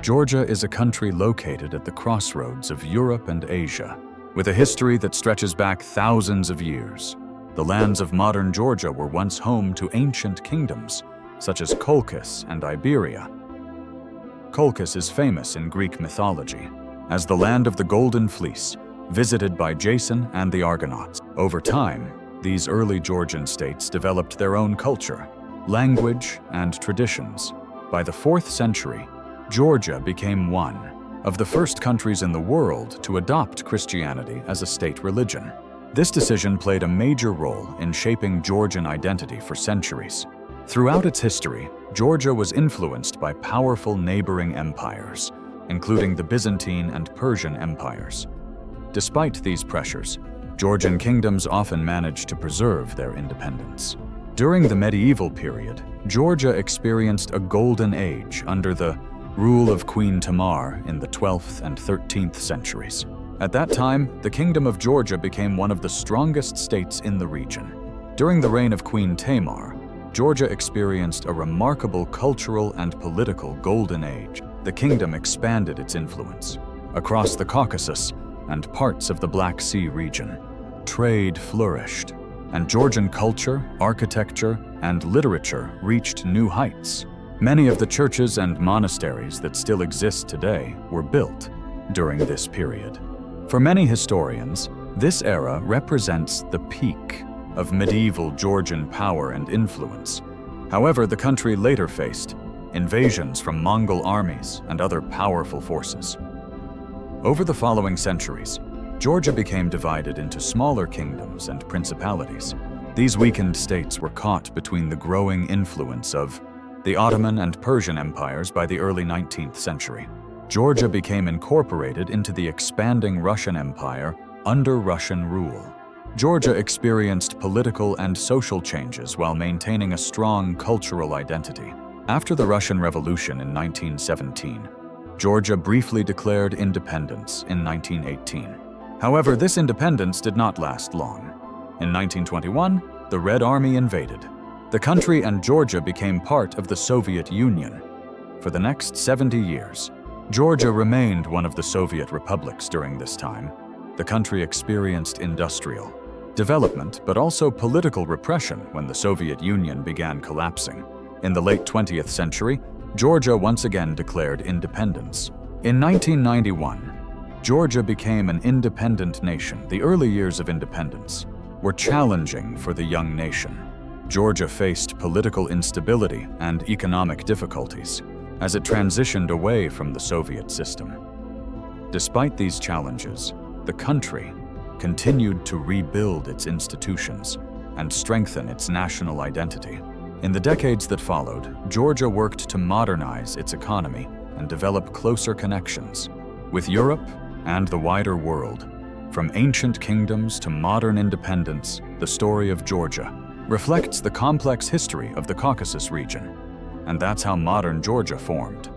Georgia is a country located at the crossroads of Europe and Asia, with a history that stretches back thousands of years. The lands of modern Georgia were once home to ancient kingdoms, such as Colchis and Iberia. Colchis is famous in Greek mythology as the land of the Golden Fleece, visited by Jason and the Argonauts. Over time, these early Georgian states developed their own culture, language, and traditions. By the 4th century, Georgia became one of the first countries in the world to adopt Christianity as a state religion. This decision played a major role in shaping Georgian identity for centuries. Throughout its history, Georgia was influenced by powerful neighboring empires, including the Byzantine and Persian empires. Despite these pressures, Georgian kingdoms often managed to preserve their independence. During the medieval period, Georgia experienced a golden age under the rule of Queen Tamar in the 12th and 13th centuries. At that time, the Kingdom of Georgia became one of the strongest states in the region. During the reign of Queen Tamar, Georgia experienced a remarkable cultural and political golden age. The kingdom expanded its influence across the Caucasus and parts of the Black Sea region. Trade flourished, and Georgian culture, architecture, and literature reached new heights. Many of the churches and monasteries that still exist today were built during this period. For many historians, this era represents the peak of medieval Georgian power and influence. However, the country later faced invasions from Mongol armies and other powerful forces. Over the following centuries, Georgia became divided into smaller kingdoms and principalities. These weakened states were caught between the growing influence of the Ottoman and Persian empires. By the early 19th century, Georgia became incorporated into the expanding Russian Empire under Russian rule. Georgia experienced political and social changes while maintaining a strong cultural identity. After the Russian Revolution in 1917, Georgia briefly declared independence in 1918. However, this independence did not last long. In 1921, the Red Army invaded the country and Georgia became part of the Soviet Union. For the next 70 years, Georgia remained one of the Soviet republics. During this time, the country experienced industrial development but also political repression when the Soviet Union began collapsing. In the late 20th century, Georgia once again declared independence. In 1991, Georgia became an independent nation. The early years of independence were challenging for the young nation. Georgia faced political instability and economic difficulties as it transitioned away from the Soviet system. Despite these challenges, the country continued to rebuild its institutions and strengthen its national identity. In the decades that followed, Georgia worked to modernize its economy and develop closer connections with Europe and the wider world. From ancient kingdoms to modern independence, the story of Georgia reflects the complex history of the Caucasus region. And that's how modern Georgia formed.